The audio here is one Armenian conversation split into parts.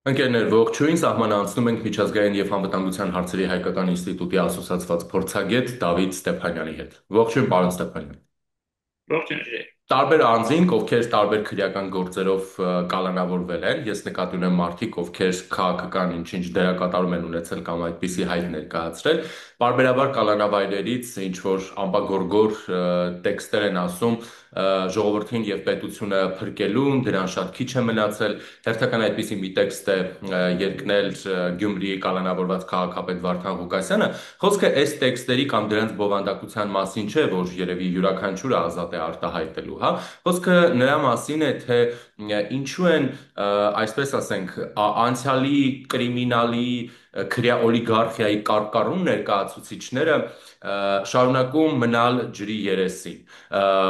Ընկերներ, ողջույն, սահմանանցնում ենք միջազգային և անվտանգության հարցերի հայկական ինստիտուտի ասոցացված փորձագետ Դավիթ Ստեփանյանի հետ։ Ողջույն, պարոն Ստեփանյան։ Ողջույն ջրի։ Տարբեր անձինք, ովքեր տարբեր քրեական գործերով կալանավորվել են, ես նկատի ունեմ մարդիկ, ովքեր քաղաքական ինչ-ինչ դերակատարում են ունեցել կամ այդպիսի հայտ ներկայացրել, պարբերաբար կալանավայրերից ինչ որ ամպագորգոր տեքստեր են ասում ժողովրդին եւ պետությունը փրկելուն, դրան շատ քիչ է մնացել։ Հերթական այդպիսի մի տեքստ է երկնել Գյումրիի կալանավորված քաղաքապետ Վարդան Ղուկասյանը։ Խոսքը այս տեքստերի կամ դրանց բովանդակության մասին չէ, որ երևի յուրաքանչյուրը ազատ է արտահայտելու, հա։ Խոսքը նրա մասին է, թե ինչու են, այսպես ասենք, անցյալի կրիմինալի օլիգարխիայի կարկառուն ներկայացուցիչները շարունակում մնալ ջրի երեսին,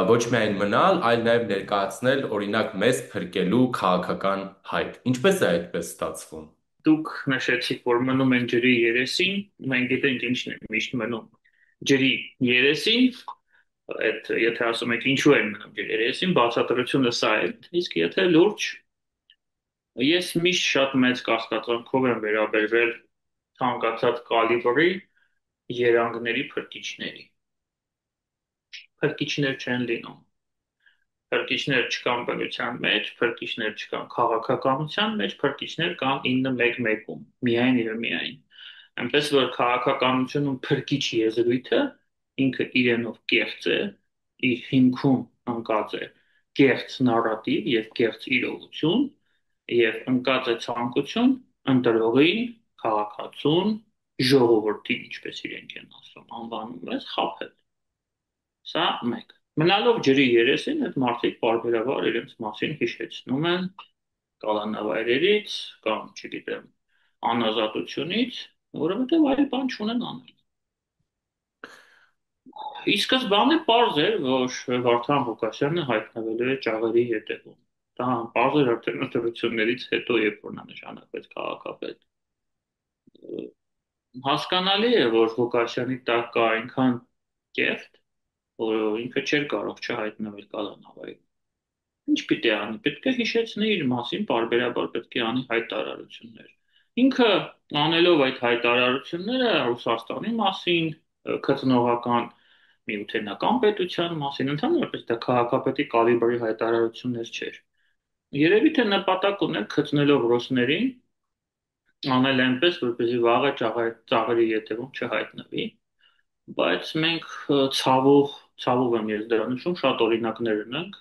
ոչ միայն մնալ, այլ նաև ներկայացնել օրինակ մեզ փրկելու քաղաքական հայտ։ Ինչպես է այդպես ստացվում։ Դուք նշեցիք, որ մնում են ջրի երեսին, մենք գիտենք ինչն է միշտ մնում ջրի երեսին, այդ եթե ասում եք ինչու են մնում ջրի երեսին, բացատրությունը սա է, իսկ եթե լուրջ, ես միշտ շատ մեծ կասկածանքով եմ վերաբերվել ցանկացած կալիբրի երանգների փրկիչների։ Փրկիչներ չեն լինում։ Փրկիչներ չկան բնության մեջ, փրկիչներ չկան քաղաքականության մեջ, փրկիչներ կան 911-ում, միայն եւ միայն։ Այնպես որ քաղաքականությունում փրկիչ եզրույթը ինքը իրենով կեղծ է, իր հիմքում ընկած է կեղծ նարատիվ եւ կեղծ իրողություն եւ ընկած է ցանկություն ընտրողին, քաղաքացուն, ժողովրդին, ինչպես իրենք են ասում, անվանում ես խափել։ Սա մեկ։ Մնալով ջրի երեսին, այդ մարդիկ պարբերաբար իրենց մասին հիշեցնում են կալանավայրերից կամ, չգիտեմ, անազատությունից, որովհետև այլ բան չունեն անել։ Ի սկզբանե պարզ էր, որ Վարդան Ղուկասյանը հայտնվելու է ճաղերի ետևում։ Դա պարզ էր արդեն ընտրություններից հետո, երբ որ նա նշանակվեց քաղաքապետ։ Հասկանալի է, որ Ղուկասյանի տակ կա այնքան կեղտ, որ ինքը չէր կարող չհայտնվել կալանավայրում։ Ինչ պիտի անի։ Պետք է հիշեցնի իր մասին, պարբերաբար պետք է անի հայտարարություններ։ Ինքը անելով այդ հայտարարությունները Ռուսաստանի մասին, քծնողական միութենական պետության մասին, ընդհանրապես դա քաղաքապետի կալիբրի հայտարարություններ չէր։ Երևի թե նպատակ ուներ քծնելով ռուսներին, անել այնպես, որպեսզի վաղը ծաղրի ետևում չհայտնվի, բայց մենք ցավով եմ ես դրա նշում, շատ օրինակներ ունենք,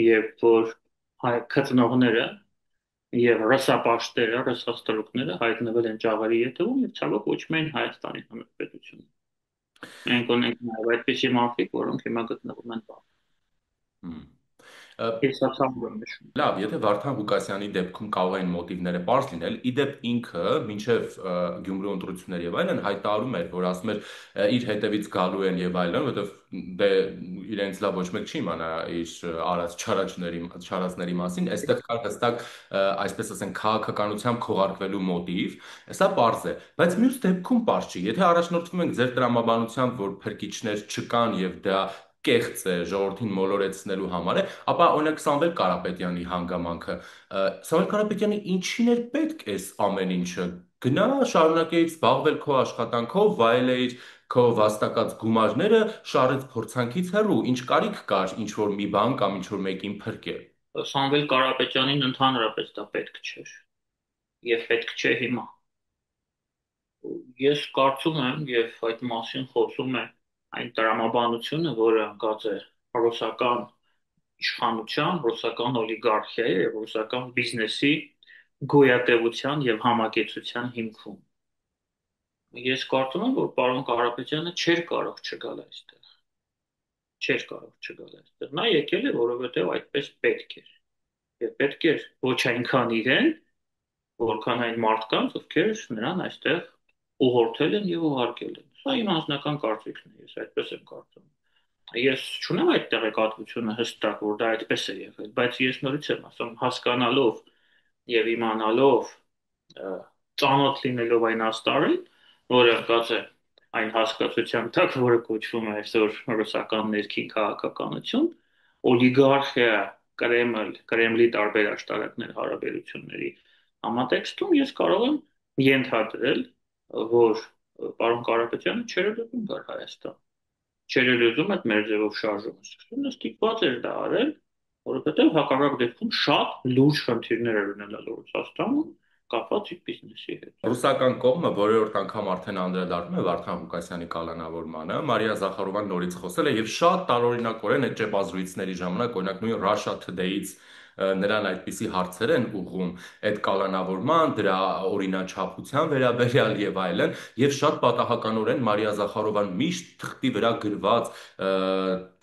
երբ որ քծնողները եւ ռսապաշտերը, ռսաստրուկները հայտնվել են ճաղերի ետևում եւ ցավոք ոչ միայն Հայաստանի Հանրապետությունում։ Մենք ունենք նաեւ այդպիսի մարդիկ, որոնք հիմա գտնվում են բան։ Հմ։ Ես սա ցավում եմ նշում։ Լավ, եթե Վարդան Ղուկասյանի դեպքում կարող են մոտիվները པարզ լինել, իդեպ ինքը մինչև Գյումրու ընտրություններ եւ այլն հայտարարում էր, որ ասում էր իր հետևից գալու են եւ այլն, որովհետեւ դե իրենց լավ ոչ մեկ չի իմանա իր արած չարածների մասին, այստեղ կար հստակ, այսպես ասենք, քաղաքականությամբ քողարկվելու մոտիվ, սա པարզ է, բայց մյուս դեպքում པարզ չի։ Եթե առաջնորդվում ենք ձեր տրամաբանությամբ, որ փրկիչներ չկան եւ դա կեղծ է ժողովրդին մոլորեցնելու համար է, ապա օրինակ Սամվել Կարապետյանի հանգամանքը, Սամվել Կարապետյանի ինչին էր պետք էս ամեն ինչը։ Գնա, շարունակեիր զբաղվել քո աշխատանքով, վայելեիր քո վաստակած գումարները, շարեց փորձանքից հեռու, ինչ կարիք կար ինչ որ մի բան կամ ինչ որ մեկին փրկել։ Սամվել Կարապետյանին ընդհանրապես դա պետք չէր եւ պետք չէ հիմա։ Ես կարծում եմ եւ այդ մասին խոսում է այն տրամաբանությունը, որը ընկած է ռուսական իշխանության, ռուսական օլիգարխիայի եւ ռուսական բիզնեսի գոյատևության եւ համակեցության հիմքում։ Ես կարծում եմ, որ պարոն Կարապետյանը չէր կարող չգալ այստեղ, չէր կարող չգալ այստեղ։ Նա եկել է, որովհետեւ այդպես պետք էր։ Եվ պետք էր ոչ այնքան իրեն, որքան այն մարդկանց, ովքեր նրան այստեղ ուղղորդել են եւ ուղարկել են։ Սա իմ անձնական կարծիքն է, ես այդպես եմ կարծում։ Ես չունեմ այդ տեղեկատվությունը հստակ, որ դա այդպես է եղել, բայց ես նորից եմ ասում, հասկանալով եւ իմանալով, ծանոթ լինելով այն աստարին, որը կած է այն հասկացության տակ, որը կոչվում է այսօր ռուսական ներքին քաղաքականություն, օլիգարխիա, Կրեմլի տարբեր աշտարակներ հարաբերությունների Համատեքստում ես կարող եմ ենթադրել, որ պարոն Կարապետյանը չէր էլ ուզում գար Հայաստան, չէր էլ ուզում այդ մեր ձևով շարժումը սկսել, նա ստիպված էր դա արել, որովհետև հակառակ դեպքում շատ լուրջ խնդիրներ էր ունենալ Ռուսաստանում կապված իր բիզնեսի հետ։ Ռուսական կողմը որերորդ անգամ արդեն անդրադառնում է Վարդան Ղուկասյանի կալանավորմանը։ Մարիա Զախարովան նորից խոսել է եւ շատ տարօրինակորեն այդ ճեպազրույցների ժամանակ, օրինակ նույն Russia Today-ից նրան այդպիսի հարցեր են ուղղում այդ կալանավորման, դրա օրինաչափության վերաբերյալ եւ այլն, եւ շատ պատահականորեն Մարիա Զախարովան միշտ թղթի վրա գրված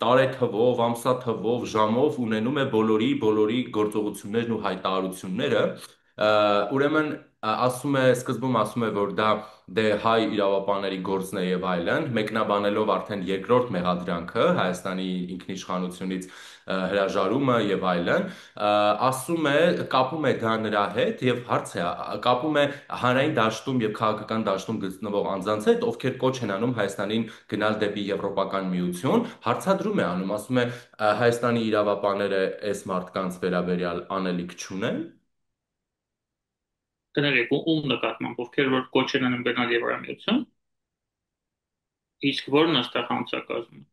տարեթվով, ամսաթվով, ժամով ունենում է բոլորի գործողություններն ու հայտարարությունները, ուրեմն ասում է, սկզբում ասում է, որ դա դե հայ իրավապահների գործն է եւ այլն, մեկնաբանելով արդեն երկրորդ մեղադրանքը Հայաստանի ինքնիշխանությունից հրաժարումը եւ այլն, ասում է, կապում է դա նրա հետ եւ հարց է, կապում է հանրային դաշտում եւ քաղաքական դաշտում գտնվող անձանց հետ, ովքեր կոչ են անում Հայաստանին գնալ դեպի Եվրոպական միություն, հարցադրում է անում, ասում է Հայաստանի իրավապահները այս մարդկանց վերաբերյալ անելիք չունեն։ Կներեք, ում նկատմամբ, ովքեր որ կոչ են անում գնալ Եվրամիություն, իսկ որն այստեղ հանցակազմում։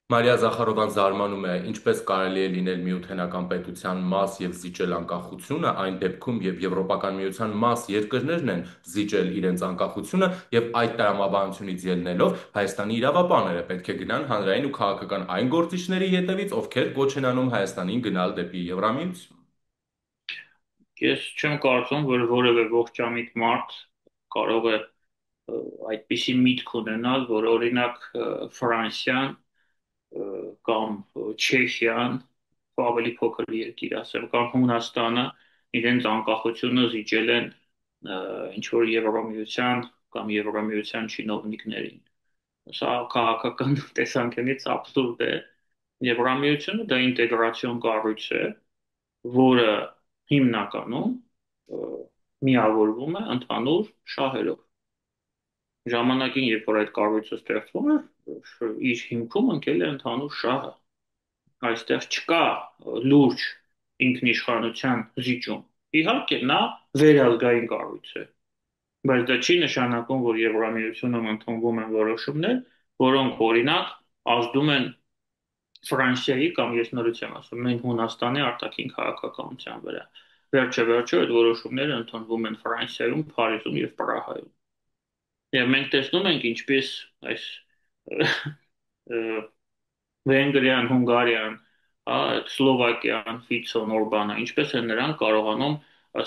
Մարիա Զախարովան զարմանում է, ինչպես կարելի է լինել միութենական պետության մաս եւ զիջել անկախությունը, այն դեպքում եւ Եվրոպական միության մաս երկրներն են զիջել իրենց անկախությունը եւ այդ տրամաբանությունից ելնելով Հայաստանի իրավապահները պետք է գնան հանրային ու քաղաքական այն գործիչների ետևից, ովքեր կոչ են անում Հայաստանին գնալ դեպի Եվրամիություն։ Ես չեմ կարծում, որ որևէ ողջամիտ մարդ կարող է այդպիսի միտք ունենալ, որ օրինակ Ֆրանսիան կամ Չեխիան, ավելի փոքր երկիր ասեմ, կամ Հունաստանը իրենց անկախությունը զիջել են ինչ որ Եվրամիության կամ Եվրամիության չինովնիկներին։ Սա քաղաքական տեսանկյունից абսուրդ է։ Եվրամիությունը դա ինտեգրացիոն կառույց է, որը հիմնականում միավորվում է ընդհանուր շահերով։ Ժամանակին, երբ որ այդ կառույցը ստեղծվում է, իր հիմքում ընկել է ընդհանուր շահը։ Այստեղ չկա լուրջ ինքնիշխանության զիջում։ Իհարկե, նա վերազգային կառույց է, բայց դա չի նշանակում, որ Եվրամիությունում ընդունվում են որոշումներ, որոնք օրինակ ազդում են Ֆրանսիայի կամ ես նորից եմ ասում, նույն Հունաստանի արտաքին քաղաքականության վրա։ Վերջը վերջը այդ որոշումները ընդունվում են Ֆրանսիայում, Փարիզում եւ Պրահայում։ Եվ մենք տեսնում ենք ինչպես այս Վենգրիան, Հունգարիան, Սլովակիան, Ֆիցոն, Օրբանը, ինչպես են նրանք կարողանում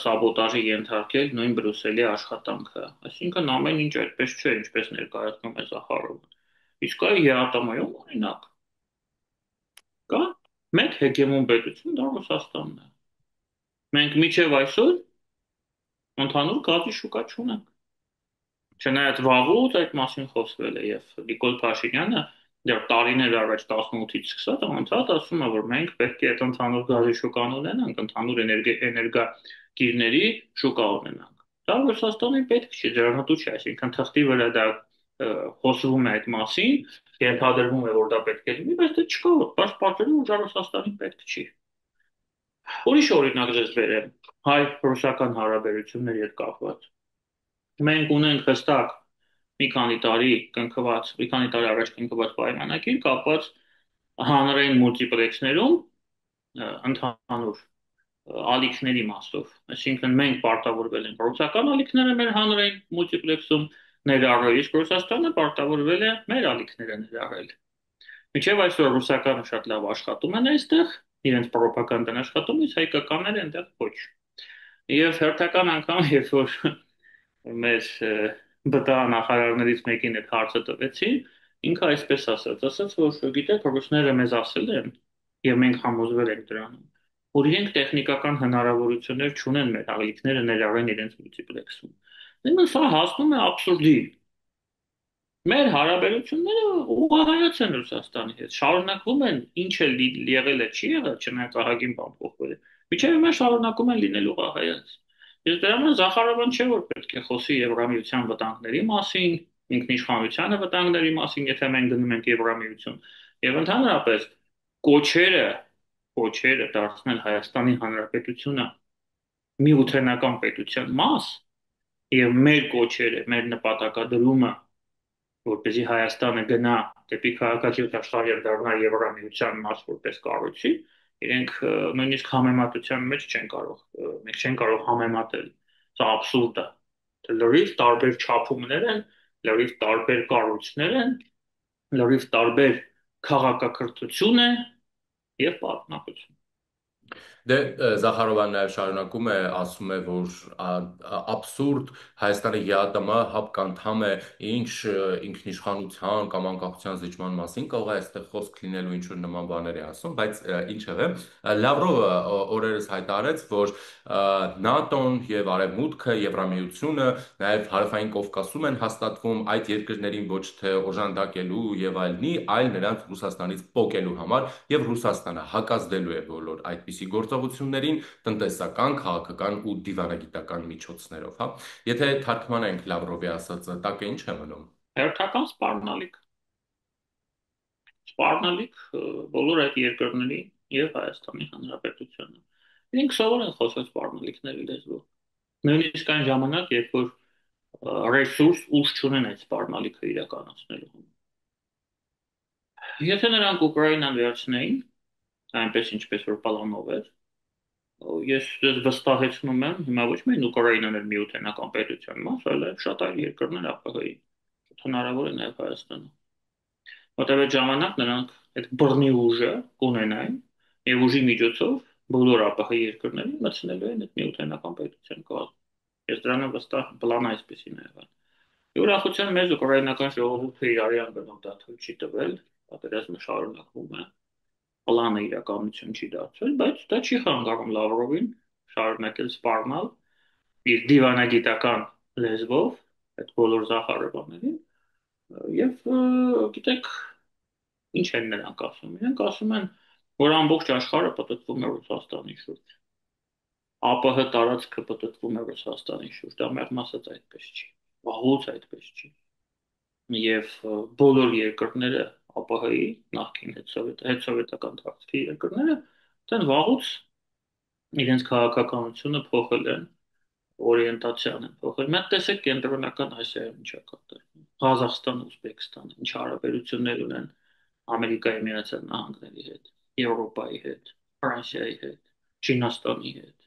սաբոտաժի ենթարկել նույն Բրյուսելի աշխատանքը։ Այսինքն ամեն ինչ այդպես չէ, ինչպես ներկայացնում է Զախարովը։ Իսկ այ ԵԱՏՄ-ում օրինակ կա մեկ հեգեմոն պետություն, դա Ռուսաստանն է։ Մենք միջև այսօր ընդհանուր գազի շուկա չունենք։ Չնայած վաղուց այդ մասին խոսվել է եւ Նիկոլ Փաշինյանը դեռ տարիներ առաջ 18-ից սկսած անընդհատ ասում է, որ մենք պետք է այդ ընդհանուր գազի շուկան ունենանք, ընդհանուր էներգակիրների շուկա ունենանք։ Դա Ռուսաստանին պետք չի, ձեռնտու չի, այսինքն թղթի վրա դա խոսվում է այդ մասին, ենթադրվում է, որ դա պետք է լինի, բայց դա չկա, բայց պատճառը որ Ռուսաստանին պետք չի։ Ուրիշ օրինակ ձեզ բերեմ հայ-ռուսական հարաբերությունների հետ կապված։ Մենք ունենք հստակ մի քանի տարի առաջ կնքված պայմանագիր կապված հանրային մուլտիպլեքսներում ընդհանուր ալիքների մասով։ Այսինքն մենք պարտավորվել ենք ռուսական ալիքները մեր հանրային մուլտիպլեքսում ներառել, իսկ Ռուսաստանը պարտավորվել է մեր ալիքները ներառել։ Մինչև այսօր ռուսականը շատ լավ աշխատում են այստեղ, իրենց ռոպագանդան աշխատում, իսկ հայկականները այնտեղ ոչ։ Եվ հերթական անգամ, երբ որ մեր ԲՏԱ նախարարներից մեկին այդ հարցը տվեցին, ինքը այսպես ասաց, որ գիտեք, ռուսները մեզ ասել են, եւ մենք համոզվել ենք դրանում, որ իրենք տեխնիկական հնարավորություններ չունեն մեր ալիքները ներառեն իրենց մուլտիպլեքսում։ Ուրեմն սա հասնում է աբսուրդի։ Մեր հարաբերությունները ուղղահայաց են Ռուսաստանի հետ, շարունակվում են, ինչ էլ եղել է, չի եղել, չնայած ահագին բան փոխվել է։ Միջև հիմա շարունակում են լինել ուղղահայաց։ Ես դրա համար Զախարովան չէ որ պետք է խոսի Եվրամիության վտանգների մասին, ինքնիշխանության վտանգների մասին, եթե մենք գնում ենք Եվրամիություն։ Եվ ընդհանրապես կոչերը, կոչերը դարձնել Հայաստանի Հանրապետությունը միութենական պետության մաս եւ մեր կոչերը, մեր նպատակադրումը, որպեսզի Հայաստանը գնա դեպի քաղաքացիություն աշխարհ եւ դառնա Եվրամիության մաս որպես կառույցի, իրենք նույնիսկ համեմատության մեջ չեն կարող, մենք չեն կարող համեմատել։ Սա աբսուրդ է։ Դե լրիվ տարբեր չափումներ են, լրիվ տարբեր կառույցներ են, լրիվ տարբեր քաղաքակրթություն է եւ պատմություն։ Դե Զախարովան նաև շարունակում է, ասում է, որ աբսուրդ Հայաստանը ԵԱՏՄ հապկանդամ է, ինչ ինքնիշխանության կամ անկախության զիջման մասին կարող է այստեղ խոսք լինելու ինչ որ նման բաներ է ասում, բայց ինչևէ, Լավրովը օրերս հայտարարեց, որ ՆԱՏՕ-ն եւ Արևմուտքը, Եվրամիությունը, նաև Հարավային Կովկասում են հաստատվում այդ երկրներին ոչ թե օժանդակելու եւ այլնի, այլ նրանց Ռուսաստանից պոկելու համար եւ Ռուսաստանը հակազդելու է բոլոր այդպիսի գործողություններին տնտեսական, քաղաքական ու դիվանագիտական միջոցներով, հա։ Եթե թարգմանենք Լավրովի ասածը, տակը ինչ է մնում։ Հերթական սպառնալիք, սպառնալիք բոլոր այդ երկրների եւ Հայաստանի Հանրապետությանը։ Իրենք սովոր են խոսել սպառնալիքների լեզվով։ Նույնիսկ այն ժամանակ, երբ որ ռեսուրս ուժ չունեն այդ սպառնալիքը իրականացնելու։ Եթե նրանք Ուկրաինան վերցնեին, այնպես ինչպես որ պլանով էր, ես ձեզ վստահեցնում եմ, հիմա ոչ միայն Ուկրաինան էր միութենական պետության մաս, այլև շատ այլ երկրներ ԱՊՀ-ի, հնարավոր է նաև Հայաստանը։ Որտեղ այդ ժամանակ նրանք այդ բռնի ուժը կունենային եւ ուժի միջոցով բոլոր ԱՊՀ երկրներին մտցնելու են այդ միութենական պետության կողմ։ Ես դրան վստահ եմ, պլանը այսպեսին է եղել։ Ուրախության մեզ ուկրաինական ժողովուրդը իրարի անգամ դա թույլ չի տվել, պատերազմը շարունակվում է, պլանը իրականություն չի դարձել, բայց դա չի խանգարում Լավրովին շարունակել սպառնալ իր դիվանագիտական լեզվով այդ բոլոր Զախարովաներին եւ գիտեք ինչ են նրանք ասում։ Իրենք ասում են, որ ամբողջ աշխարհը պատտվում է Ռուսաստանի շուրջ։ ԱՊՀ տարածքը պատտվում է Ռուսաստանի շուրջ։ Դա մեղմ ասած այդպես չի։ Վաղուց այդպես չի։ Եվ բոլոր երկրները ԱՊՀ-ի նախկին հետսովետական տարածքի երկրները դեն վաղուց իրենց քաղաքականությունը փոխել են, օրիենտացիան են փոխել։ Մենք տեսեք կենտրոնական Ասիայում ինչա կատարվում։ Ղազախստան, Ուզբեկստան, ինչ հարաբերություններ ունեն Ամերիկայի Միացյալ Նահանգների հետ, Եվրոպայի հետ, Ֆրանսիայի հետ, Չինաստանի հետ։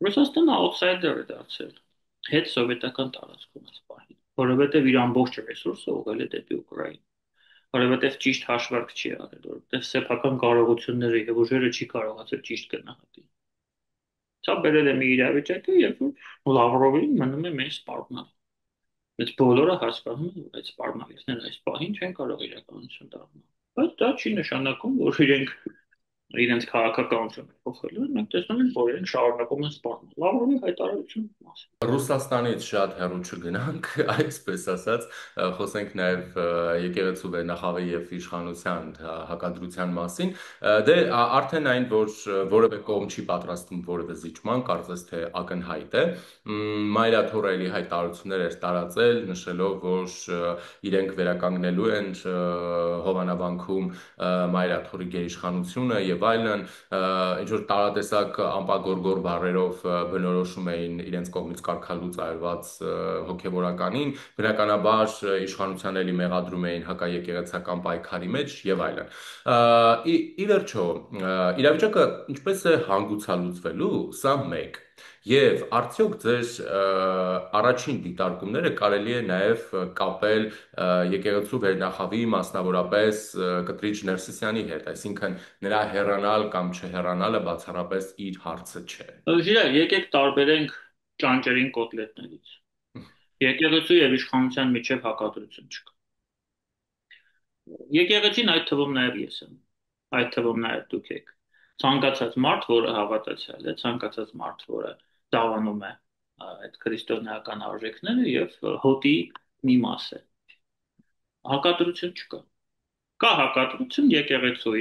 Ռուսաստանը outsider է դարձել հետ սովետական տարածքում սպահին, որովհետև իր ամբողջ ռեսուրսը ուղղել է դեպի Ուկրաինա, որովհետև ճիշտ հաշվարկ չի արել, որովհետև սեփական կարողությունները եւ ուժերը չի կարողացել ճիշտ գնահատել։ Սա բերել է մի իրավիճակը, երբ որ Լավրովին մնում է մեծ սպառնալ։ Բայց բոլորը հասկանում են, որ այդ սպառնալիքները այս պահին չեն կարող իրականություն դառնալ։ Բայց դա չի նշանակում, որ իրենց քաղաքականությունը փոխելու են, մենք տեսնում ենք, որ իրենք շարունակում են սպառնել։ Լավրովի հայտարարությունը մասին։ Ռուսաստանից շատ հեռու չգնանք, այսպես ասած, խոսենք նաև եկեղեցու վերնախավի եւ իշխանության հակադրության մասին։ Դե արդեն այն, որ որևէ կողմ չի պատրաստվում որևէ զիջման, կարծես թե ակնհայտ է։ Մայրաթորը էլի հայտարարություններ էր տարածել, նշելով, որ իրենք վերականգնելու են Հովանավանքում Մայրաթորի գերիշխանությունը եւ այլն, ինչ որ տարատեսակ ամպագորգոր բառերով բնորոշում էին իրենց կողմից կարգալուծ արված հոգևորականին, բնականաբար իշխանության էլի մեղադրում էին հակաեկեղեցական պայքարի մեջ եւ այլն։ Ի վերջո, իրավիճակը ինչպես է հանգուցալուծվելու, սա մեկ։ Եվ արդյոք ձեր առաջին դիտարկումները կարելի է նաև կապել եկեղեցու վերնախավի, մասնավորապես Կտրիչ Ներսիսյանի հետ, այսինքն նրա հեռանալ կամ չհեռանալը բացառապես իր հարցը չէ։ Ժիրայ, եկեք տարբերենք ճանճերին կոտլետներից։ Եկեղեցու եւ իշխանության միջև հակադրություն չկա։ Եկեղեցին այդ թվում նաև ես եմ, այդ թվում նաև դուք եք։ Ցանկացած մարդ, որը հավատացյալ է, ցանկացած մարդ, որը դավանում է այդ քրիստոնեական արժեքները եւ հոտի մի մաս է։ Հակադրություն չկա։ Կա հակադրություն եկեղեցու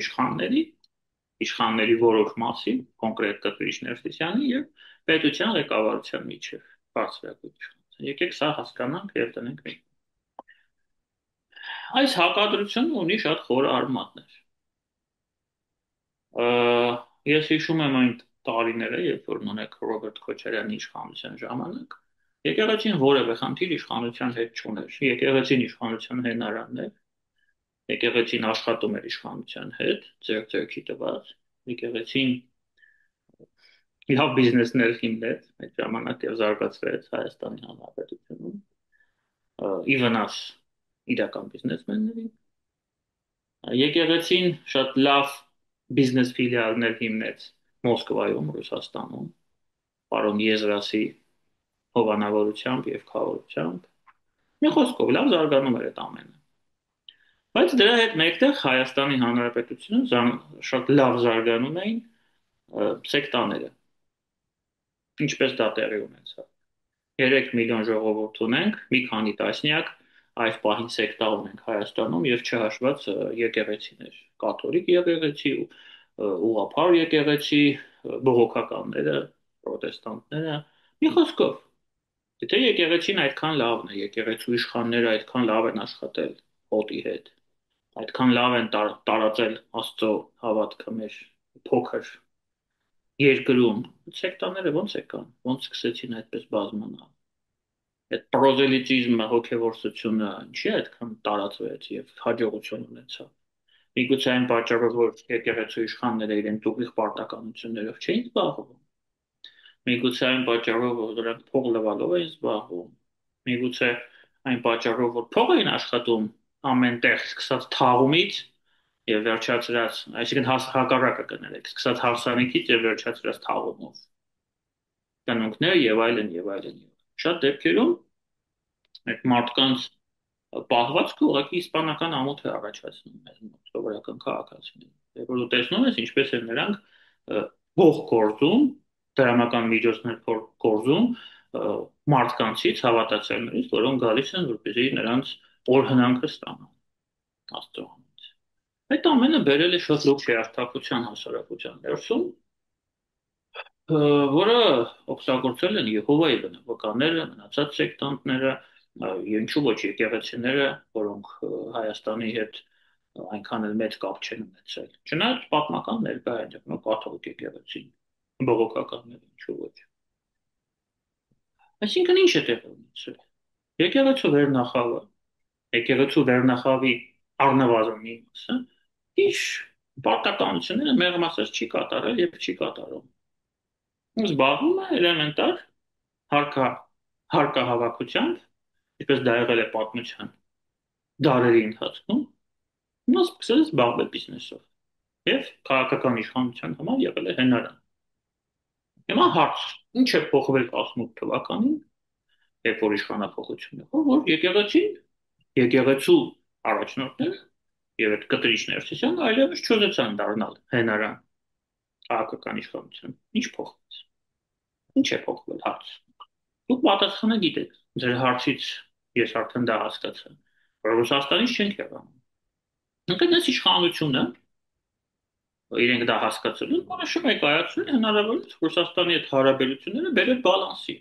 իշխանների որոշ մասի, կոնկրետ Կտրիչ Ներսիսյանի եւ պետության ղեկավարության միջև բարձրագույն իշխանության։ Եկեք սա հասկանանք եւ տնենք մի։ Այս հակադրությունը ունի շատ խոր արմատներ։ Ես հիշում եմ այն տարիները, երբ որ ունեք Ռոբերտ Քոչարյանի իշխանության ժամանակ, եկեղեցին որևէ խնդիր իշխանության հետ չուներ։ Եկեղեցին իշխանության հենարանն էր, եկեղեցին աշխատում էր իշխանության հետ, ձեռքի տված, եկեղեցին լավ բիզնեսներ հիմնեց այդ ժամանակ եւ զարգացրեց Հայաստանի Հանրապետությունում, ի վնաս իրական բիզնեսմենների։ Եկեղեցին շատ լավ բիզնես ֆիլիալներ հիմնեց Մոսկվայում, Ռուսաստանում, պարոն Եզրասի հովանավորությամբ եւ խաղաղությամբ։ Մի խոսքով լավ զարգանում էր այդ ամենը։ Բայց դրա հետ մեկտեղ Հայաստանի Հանրապետությունը շատ լավ զարգանում էին սեկտաները։ Ինչպես դա տեղի ունեցավ։ 3 միլիոն ժողովուրդ ունենք, մի քանի տասնյակ այս պահին սեկտա ունենք Հայաստանում եւ չհաշված եկեղեցիներ, կաթոլիկ եկեղեցի, ուղղափառ եկեղեցի, բողոքականները, պրոտեստանտները։ Մի խոսքով, եթե եկեղեցին այդքան լավն է, եկեղեցու իշխանները այդքան լավ են աշխատել հոտի հետ, այդքան լավ են տարածել Աստծո հավատքը մեր փոքր երկրում, սեկտաները ո՞նց եկան, ո՞նց սկսեցին այդպես բազմանալ։ Այդ պրոզելիտիզմը, հոգևորսությունը ինչի այդքան տարածվեց եւ հաջողություն ունեցավ։ Միգուցե այն պատճառով, որ եկեղեցու իշխանները իրենց ուղիղ պարտականություններով չէին զբաղվում։ Միգուցե այն պատճառով, որ դրանք փող լվալով էին զբաղվում։ Միգուցե այն պատճառով, որ փող էին աշխատում ամեն տեղ, սկսած թաղումից եւ վերջացրած, այսինքն հակառակը կներեք, սկսած հարսանիքից եւ վերջացրած թաղումով։ Կանոնքներ եւ այլն եւ այլն։ Շատ դեպքերում այդ մարդկանց պահվածքը ուղղակի իսպանական ամոթ է առաջացնում մեզ մոտ սովորական քաղաքացիներին։ Երբ որ դու տեսնում ես ինչպես են նրանք ողջ գործում, դրամական միջոցներ գործում մարդկանցից, հավատացյալներից, որոնք գալիս են որպեսզի նրանց օրհնանքը ստանան Աստծոից։ Այդ ամենը բերել է շատ լուրջ հիասթափության հասարակության ներսում, որը օգտագործել են Եհովայի բնավորականները, մնացած սեկտանտները, ինչու ոչ եկեղեցիները, որոնք Հայաստանի հետ այնքան էլ մեծ կապ չեն ունեցել։ Չնայած պատմական ներկա են եղել կաթոլիկ եկեղեցին, բողոքականները, ինչու ոչ։ Այսինքն ինչ է տեղի ունեցել։ Եկեղեցու վերնախավը, եկեղեցու վերնախավի առնվազն մի մասը, ինչ պարտականությունները մեղմ ասած չի կատարել եւ չի կատարում։ Զբաղվում է էլեմենտար հարկա հարկահավաքությամբ, ինչպես դա եղել է պատմության դարերի ընթացքում, նա սկսել է զբաղվել բիզնեսով եւ քաղաքական իշխանության համար եղել է հենարան։ Հիմա հարց. ինչ է փոխվել 18 թվականին, երբ որ իշխանապողություն եղավ, որ եկեղեցու առաջնորդները եւ այդ կտրիչներ ցիսան այլևս չուզեցան դառնալ հենարան քաղաքական իշխանության։ Ինչ փոխվեց։ Ինչ է փոխվել հարց։ Դուք պատասխանը գիտեք։ Ձեր հարցից ես արդեն դա հասկացա։ Որ Ռուսաստանից չենք եղանում։ Ընկերնես իշխանությունը իրենք դա հասկացել են, որոշում է կայացրել հնարավորինս Ռուսաստանի հետ հարաբերությունները բերել բալանսի։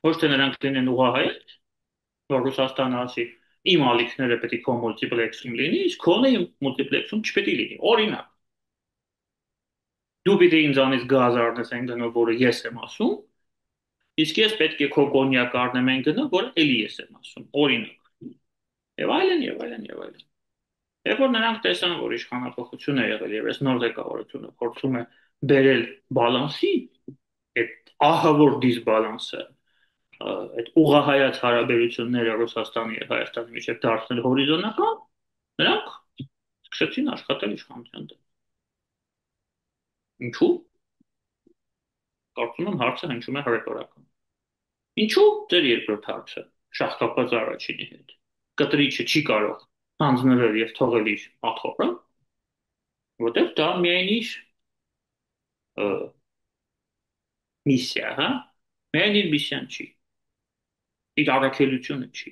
Ոչ թե նրանք լինեն ուղղահայտ, որ Ռուսաստանը ասի իմ ալիքները պետք է քո մուլտիպլեքսում լինի, իսկ քոնը իմ մուլտիպլեքսում չպետք է լինի։ Օրինակ, դու պիտի ինձանից գազ առնես այն գնով, որը ես եմ ասում, իսկ ես պետք է քո կոնյակ առնեմ այն գնով, որը էլի ես եմ ասում։ Օրինակ։ Եվ այլն, եւ այլն, եւ այլն։ Երբ որ նրանք տեսան, որ իշխանապողություն է եղել եւ այս նոր ղեկավարությունը փորձում է բերել բալանսի, այդ ահավոր դիսբալանսը, այդ ուղղահայաց հարաբերությունները Ռուսաստանի եւ Հայաստանի միջեւ դարձնել հորիզոնական, նրանք սկսեցին աշխատել իշխանության դեմ։ Ինչու՞։ Կարծում եմ հարցը հնչում է հռետորական։ Ինչու՞ ձեր երկրորդ հարցը շահկապված առաջինի հետ։ Կտրիչը չի կարող հանձնվել եւ թողել իր աթոռը, որտեղ դա միայն իր միսիա, հա, միայն իր միսիան չի, իր առաքելությունը չի,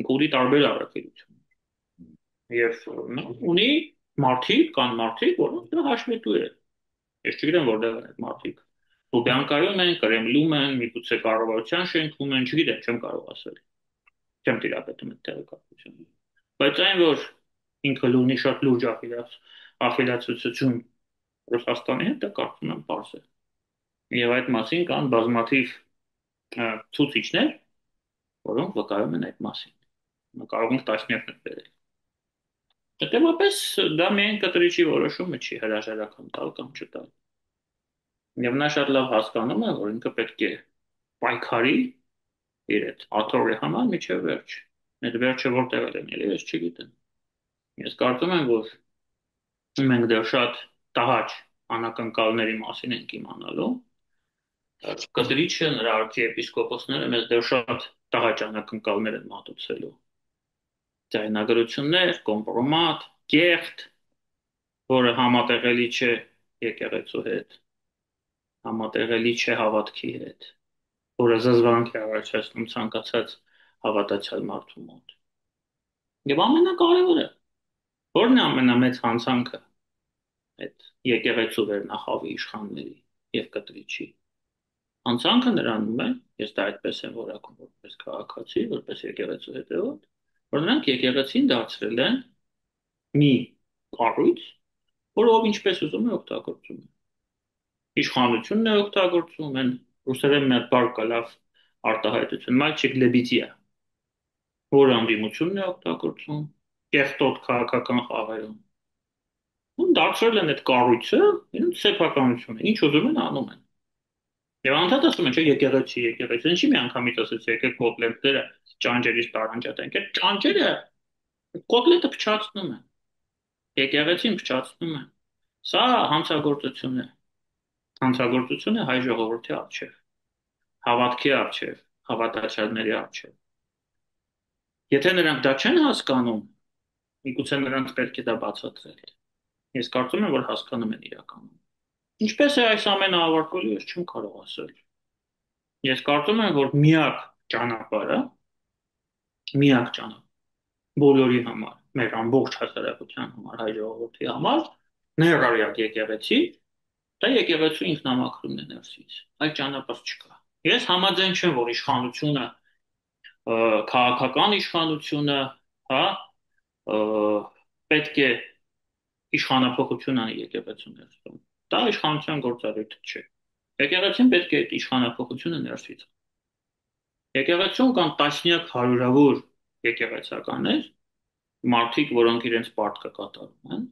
ինքը ունի տարբեր առաքելություն եւ ունի մարդիկ, կան մարդիկ, որոնք դրա հաշվետու են։ Ես չգիտեմ որտեղ են այդ մարդիկ։ Լուբյանկայում են, Կրեմլում են, միգուցե կառավարության շենքում են, չգիտեմ, չեմ կարող ասել։ Չեմ տիրապետում այդ տեղեկատվությունը։ Բայց այն, որ ինքը ունի շատ լուրջ ախիլացություն Ռուսաստանի հետ, դա կարծում եմ պարզ է։ Եվ այդ մասին կան բազմաթիվ ցուցիչներ, որոնք վկայում են այդ մասին։ Կարող ենք տասնյակներ բերել։ Հետևաբար դա միայն կտրիչի որոշումը չի հրաժարական տալ կամ չտալ։ Եվ նա շատ լավ հասկանում է, որ ինքը պետք է պայքարի իր այդ աթոռի համար միջև վերջ։ Այդ վերջը որտեղ է լինելու, ես չգիտեմ։ Ես կարծում եմ, որ մենք դեռ շատ տհաճ անակնկալների մասին ենք իմանալու։ Կտրիչը նրա arczepiskopos-ները մեզ դեռ շատ տհաճ անակնկալներ են մատուցելու։ Ձայնագրություններ, կոմպրոմատ, կեղտ, որը համատեղելի չէ եկեղեցու հետ, համատեղելի չէ հավատքի հետ, որը զզվանք է առաջացնում ցանկացած հավատացյալ մարդու մոտ։ Եվ ամենակարևորը, որն է ամենամեծ հանցանքը այդ եկեղեցու վերնախավի իշխանների եւ կտրիչի։ Հանցանքը նրանում է, ես դա այդպես եմ որակում որպես քաղաքացի, որպես եկեղեցու հետևորդ, որ նրանք եկեղեցին դարձրել են մի կառույց, որը ով ինչպես ուզում է օգտագործում է։ Իշխանությունն է օգտագործում են ռուսերեն մի հատ բառ կա լավ արտահայտություն, մальчик для битья, որը անդիմությունն է օգտագործում կեղտոտ քաղաքական խաղերում։ Ու դարձրել են այդ կառույցը իրենց սեփականությունը, ինչ ուզում են անում են։ Եվ անդադ ասում են, չէ, եկեղեցի, եկեղեցի, ինչի մի անգամից ասեց եկեք կոտլետները ճանճերից տարանջատենք։ Այդ ճանճերը կոտլետը փչացնում են, եկեղեցին փչացնում են։ Սա հանցագործություն է։ Հանցագործություն է հայ ժողովրդի առջև, հավատքի առջև, հավատացյալների առջև։ Եթե նրանք դա չեն հասկանում, միգուցե նրանց պետք է դա բացատրել։ Ես կարծում եմ, որ հասկանում են իրականում։ Ինչպես է այս ամենը ավարտվելու, ես չեմ կարող ասել։ Ես կարծում եմ, որ ճանապարհը, միակ ճանապարհ բոլորի համար, մեր ամբողջ հասարակության համար, հայ ժողովրդի համար, ներառյալ եկեղեցի, դա եկեղեցու ինքնամաքրումն է ներսից։ Այլ ճանապարհ չկա։ Ես համաձայն չեմ, որ իշխանությունը, քաղաքական իշխանությունը, հա, պետք է իշխանափոխություն անի եկեղեցու ներսում։ Դա իշխանության գործառույթ չէ։ Եկեղեցին պետք է այդ իշխանափոխությունը ներսից։ Եկեղեցուն կան տասնյակ հարյուրավոր եկեղեցականներ, մարդիկ, որոնք իրենց պարտքը կատարում են,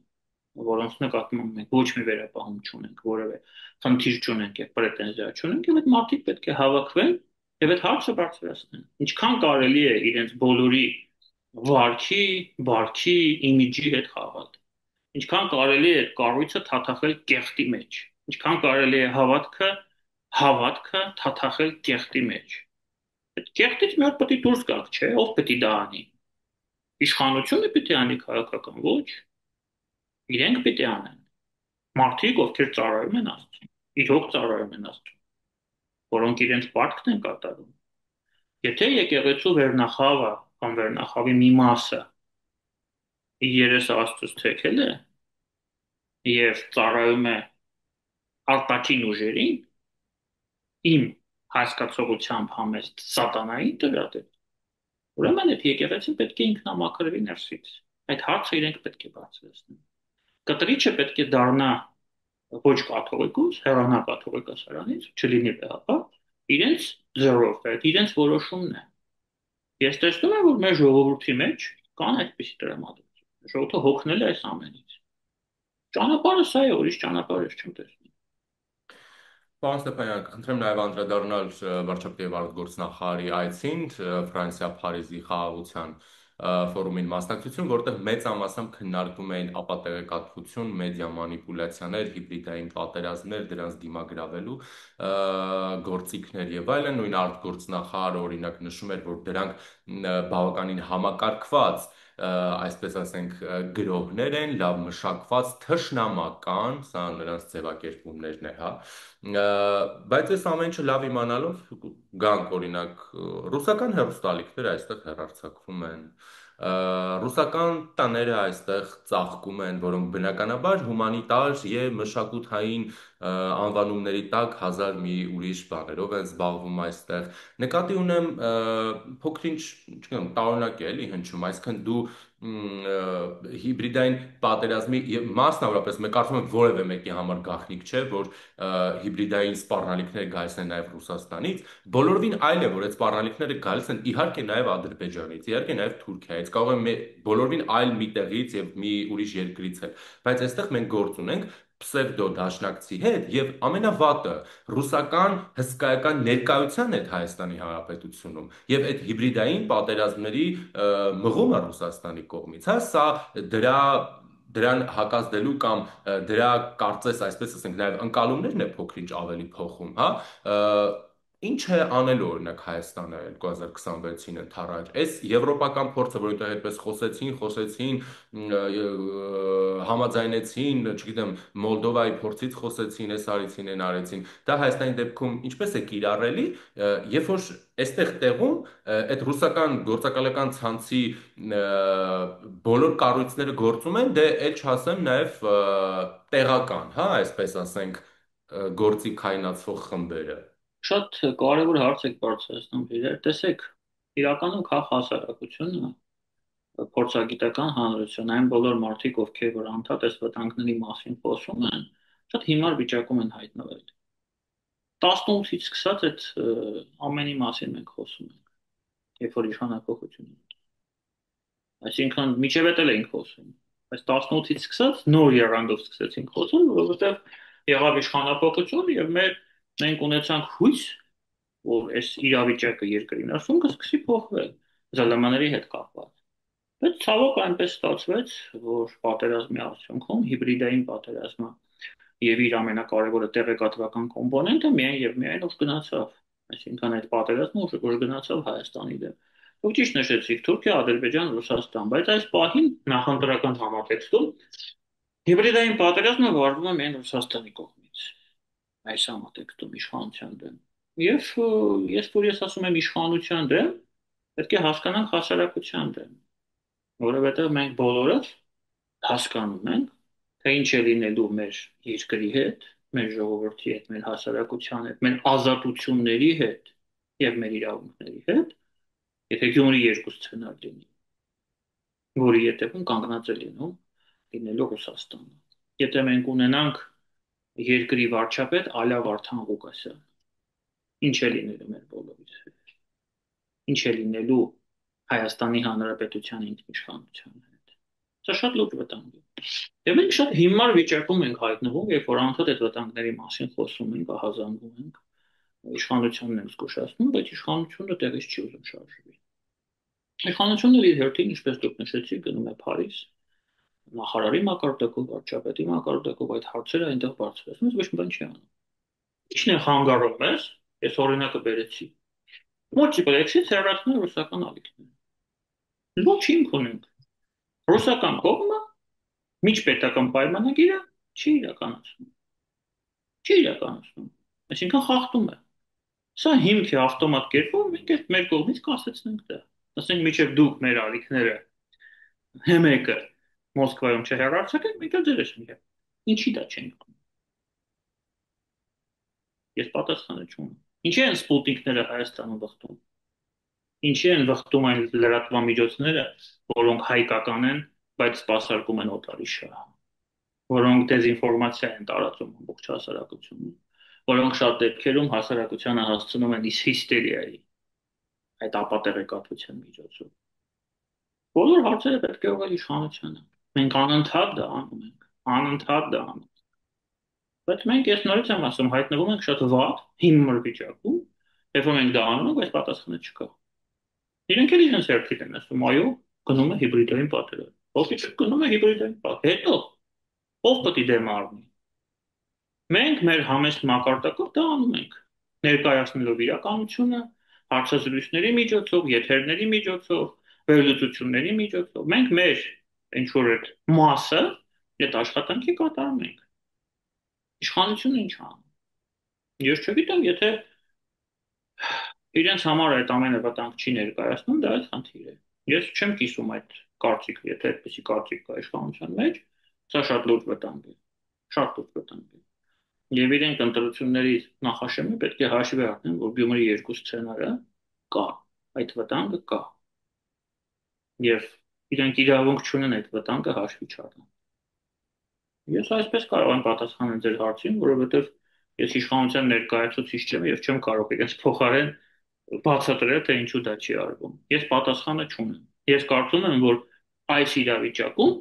որոնց նկատմամբ մենք ոչ մի վերապահում չունենք, որևէ խնդիր չունենք եւ պրետենզիա չունենք, եւ այդ մարդիկ պետք է հավաքվեն եւ այդ հարցը բարձրացնեն։ Ինչքան կարելի է իրենց բոլորի վարքի, բարքի, իմիջի հետ խաղալ։ Ինչքան կարելի է կառույցը թաթախել կեղտի մեջ։ Ինչքան կարելի է հավատքը թաթախել կեղտի մեջ։ Այդ կեղտից մի հատ պետք է դուրս գանք, չէ՞, ով պետք է դա անի։ Իշխանությունը պետք է անի քաղաքական, ոչ։ Իրենք պետք է անեն։ Մարդիկ, ովքեր ծառայում են Աստծուն, իրոք ծառայում են Աստծուն, որոնք իրենց պարտքն են կատարում։ Եթե եկեղեցու վերնախավը կամ վերնախավի մի մասը իր երեսը Աստծուց թեքել է եւ ծառայում է արտաքին ուժերին, իմ հասկացողությամբ համեստ սատանային դրադել, ուրեմն այդ եկեղեցին պետք է ինքնամաքրվի ներսից։ Այդ հարցը իրենք պետք է բարձրացնեն։ Կտրիչը պետք է դառնա ոչ կաթողիկոս, հեռանա կաթողիկոսարանից, չլինի վեհապա, իրենց ձեռով է, իրենց որոշումն է։ Ես տեսնում եմ, որ մեր ժողովրդի մեջ կան այդպիսի տրամադրություն։ Ժողովուրդը հոգնել է այս ամենից։ Ճանապարհը սա է, ուրիշ ճանապարհ ես չեմ տեսնում։ Պարոն Ստեփանյան, խնդրեմ նաև անդրադառնալ վարչապետի եւ արտգործնախարարի այցին Ֆրանսիա Փարիզի խաղաղության ֆորումին մասնակցություն, որտեղ մեծամասամբ քննարկվում էին ապատեղեկատվություն, մեդիա մանիպուլյացիաներ, հիբրիդային պատերազմներ, դրանց դիմագրավելու գործիքներ եւ այլն։ Նույն արտգործնախարարը օրինակ նշում էր, որ դրանք բավականին համակարգված այսպես ասենք գրողներ են, լավ մշակված, թշնամական, սա նրանց ձևակերպումներն է, հա, բայց այս ամեն ինչը լավ իմանալով գանք օրինակ ռուսական հեռուստալիքները այստեղ հեռարձակվում են, ռուսական տաները այստեղ ծաղկում են, որոնք բնականաբար հումանիտար եւ մշակութային անվանումների տակ հազար մի ուրիշ բաներով են զբաղվում այստեղ։ Նկատի ունեմ փոքրինչ, չգիտեմ, տարօրինակ է էլի հնչում, այսինքն դու հիբրիդային պատերազմի եւ մասնավորապես մենք կարծում եմ որևէ մեկի համար գաղտնիք չէ, որ հիբրիդային սպառնալիքներ գալիս են նաեւ Ռուսաստանից, բոլորովին այլ է, որ այդ սպառնալիքները գալիս են իհարկե նաեւ Ադրբեջանից, իհարկե նաեւ Թուրքիայից, կարող է բոլորովին այլ մի տեղից եւ մի ուրիշ երկրից էլ, բայց այստեղ մենք գործ ունենք պսևդո դաշնակցի հետ եւ ամենավատը ռուսական հսկայական ներկայության հետ Հայաստանի Հանրապետությունում եւ այդ հիբրիդային պատերազմների մղումը Ռուսաստանի կողմից, հա, սա դրան հակազդելու կամ դրա կարծես այսպես ասենք նաև ընկալումներն է փոքրինչ ավելի փոխում, հա, ինչ է անելու օրինակ Հայաստանը 2026-ին ընթառաջ։ Այս եվրոպական փորձը, որովհետև այդպես խոսեցին, համաձայնեցին, չգիտեմ, Մոլդովայի փորձից խոսեցին, այս արեցին, այն արեցին։ Դա Հայաստանի դեպքում ինչպես է կիրառելի, երբ որ այստեղ տեղում այդ ռուսական գործակալական ցանցի բոլոր կառույցները գործում են, դե էլ չասեմ նաև տեղական, հա, այսպես ասենք, գործի քայնացող խմբերը։ Շատ կարևոր հարց եք բարձրացնում իրեր։ Տեսեք, իրականում քաղ հասարակությունը, փորձագիտական հանրությունը, այն բոլոր մարդիկ, ովքեր որ անդադ այս վտանգների մասին խոսում են, շատ հիմար վիճակում են հայտնվել։ 18-ից սկսած այդ ամենի մասին մենք խոսում ենք, երբ որ իշխանապողություն է։ Այսինքն միջև էլ էինք խոսում, բայց 18-ից սկսած նոր եռանդով սկսեցինք խոսել, որովհետև եղավ իշխանապողություն եւ մենք ունեցանք հույս, որ այս իրավիճակը երկրի ներսում կսկսի փոխվել ԶԼՄ-ների հետ կապված։ Բայց ցավոք այնպես ստացվեց, որ պատերազմի արդյունքում հիբրիդային պատերազմը եւ իր ամենակարևորը տեղեկատվական կոմպոնենտը միայն եւ միայն ուժ գնացավ։ Այսինքն այդ պատերազմը ուժ գնացավ Հայաստանի դեմ։ Դուք ճիշտ նշեցիք Թուրքիա, Ադրբեջան, Ռուսաստան, բայց այս պահին նախընտրական համատեքստում հիբրիդային պատերազմը վարվում է միայն Ռուսաստանի կողմից։ Այս համատեքստում իշխանության դեմ։ Եվ ես ասում եմ իշխանության դեմ, պետք է հասկանանք հասարակության դեմ, որովհետև մենք բոլորս հասկանում ենք, թե ինչ է լինելու մեր երկրի հետ, մեր ժողովրդի հետ, մեր հասարակության հետ, մեր ազատությունների հետ եւ մեր իրավունքների հետ, եթե Գյումրի երկու սցենար լինի, որի ետևում կանգնած է լինելու Ռուսաստանը։ Եթե մենք ունենանք երկրի վարչապետ Ալա Վարդան Ղուկասյան, ինչ է լինելու մեր բոլորիս հետ, ինչ է լինելու Հայաստանի Հանրապետության ինքնիշխանության հետ։ Սա շատ լուրջ վտանգ է։ Եվ մենք շատ հիմար վիճակում ենք հայտնվում, երբ որ անդադ այդ վտանգների մասին խոսում ենք, ահազանգում ենք, իշխանությունն ենք զգուշացնում, բայց իշխանությունը տեղից չի ուզում շարժվի։ Իշխանությունը իր հերթին, ինչպես դուք նշեցիք, գնում է Փարիզ, նախարարի մակարդակով, վարչապետի մակարդակով այդ հարցերը այնտեղ բարձրացնում, ոչ մի բան չի անում։ Ինչն է խանգարում մեզ, ես օրինակը բերեցի։ Մուլտիպլեքսից հեռացնում ռուսական ալիքները։ Ոչ հիմք ունենք։ Ռուսական կողմը միջպետական պայմանագիրը չի իրականացնում։ Չի իրականացնում։ Այսինքն խախտում է։ Սա հիմք է ավտոմատ կերպով մենք այդ մեր կողմից կասեցնենք դա։ Ասենք միջև դուք մեր ալիքները մեկը Մոսկվայում չհեռարձակենք, մենք էլ ձեր ենք։ Ինչի դա չենք անում։ Ես պատասխանը չունեմ։ Ինչի են սպուտնիկները Հայաստանում վխտում։ Ինչի են վխտում այն լրատվամիջոցները, որոնք հայկական են, բայց սպասարկում են օտարի շահ, որոնք դեզինֆորմացիա են տարածում ամբողջ հասարակությունում, որոնք շատ դեպքերում հասարակությանը հասցնում են հիստերիայի, այդ ապատեղեկատվության միջոցով։ Բոլոր հարցերը պետք է ուղղել իշխանությանը։ Մենք անընդհատ դա անում ենք, անընդհատ դա անում ենք։ Բայց մենք, ես նորից եմ ասում, հայտնվում ենք շատ վատ, հիմար վիճակում, երբ որ մենք դա անում ենք, բայց պատասխանը չկա։ Իրենք էլ իրենց հերթին են ասում, այո, գնում է հիբրիդային պատերազմ։ Ովքեր գնում է հիբրիդային պատերազմ։ Հետո ով պետք է դեմ առնի։ Մենք մեր համեստ մակարդակով դա անում ենք, ներկայացնելով իրականությունը, հարցազրույցների միջոցով, եթերների միջոցով, վերլուծությունների միջոցով։ Մենք մեր ինչ որ այդ մասը, այդ աշխատանքի կատարում ենք։ Իշխանությունը ինչ անում։ Ես չգիտեմ, եթե իրենց համար այդ ամենը վտանգ չի ներկայացնում, դա էլ խնդիր է։ Ես չեմ կիսում այդ կարծիքը, եթե այդպեսի կարծիք կա իշխանության մեջ, սա շատ լուրջ վտանգ է։ Շատ լուրջ վտանգ է։ Եվ իրենք ընտրությունների նախաշեմը պետք է հաշվի առնեն, որ Գյումրի երկու սցենարը կա, այդ վտանգը կա։ Եվ իրենք իրավունք չունեն այդ վտանգը հաշվի չառնան։ Ես այսպես կարող եմ պատասխանել ձեր հարցին, որովհետև ես իշխանության ներկայացուցիչ չեմ եւ չեմ կարող իրենց փոխարեն բացատրել, թե ինչու դա չի արվում։ Ես պատասխանը չունեմ։ Ես կարծում եմ, որ այս իրավիճակում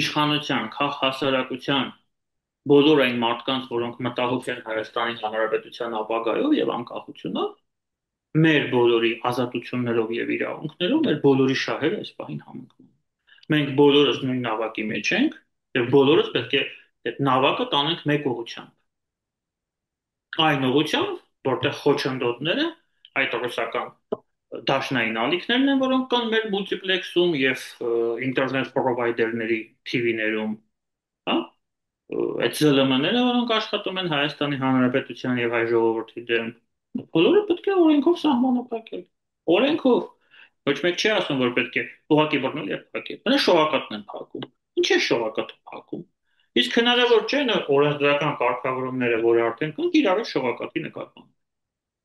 իշխանության, քաղաքասարակության բոլոր այն մարդկանց, որոնք մտահոգ են Հայաստանի Հանրապետության ապագայով եւ անկախությունով, մեր բոլորի ազատություններով եւ իրավունքներով, մեր բոլորի շահերը այս պահին համընկնում են։ Մենք բոլորս նույն նավակի մեջ ենք եւ բոլորս պետք է այդ նավակը տանենք մեկ ուղղությամբ։ Այն ուղղությամբ, որտեղ խոչընդոտները այդ ռուսական դաշնային ալիքներն են, որոնք կան մեր մուլտիպլեքսում եւ ինտերնետ պրովայդերների TV-ներում, հա, այդ ԶԼՄ-ները, որոնք աշխատում են Հայաստանի Հանրապետության եւ հայ ժողովրդի դեմ, բոլորը պետք է օրենքով սահմանափակել։ Օրենքով։ Ոչ մեկ չի ասում, որ պետք է ուղղակի բռնել եւ փակել։ Դա շողակաթն են փակում։ Ինչ է շողակաթը փակում։ Իսկ հնարավոր չէ նա օրենսդրական կարգավորումները, որը արդեն կան, իրար շողակաթի նկատմամբ։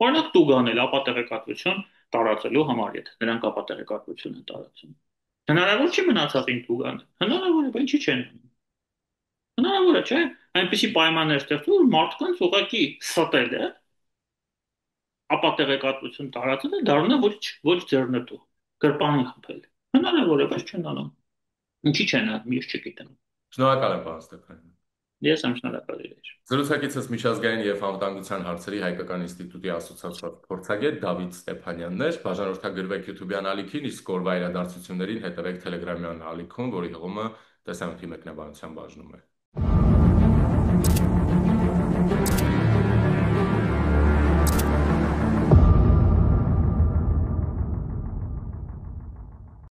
Օրինակ տուգան էլ ապատեղեկատվություն տարածելու համար, եթե նրանք ապատեղեկատվություն են տարածում։ Հնարավոր չի մնացածին տուգան։ Հնարավոր է, բայց ինչի՞ չեն անում։ Հնարավոր է, չէ՞։ Այնպիսի պայմաններ ստեղծում, որ մարդկանց ուղղակի ստել է, ապատեղեկատվություն տարածել է, դառնա ոչ ձեռնտու, գրպանի խփել։ Հնարավոր է, բայց չեն անում։ Ինչի՞ չեն անում, ես չգիտեմ։ Շնորհակալ եմ, պարոն Ստեփանյան։ Ես եմ շնորհակալ իրեր։ Զրուցակիցս միջազգային եւ անվտանգության հարցերի հայկական ինստիտուտի ասոցիացիա փորձագետ Դավիթ Ստեփանյանն էր։ Բաժանորդագրվեք YouTube-յան ալիքին, իսկ օրվա իրադարձություններին հետևեք Telegram-յան ալիքում, որի հղումը տեսանյութի մեկնաբանության բաժնում է։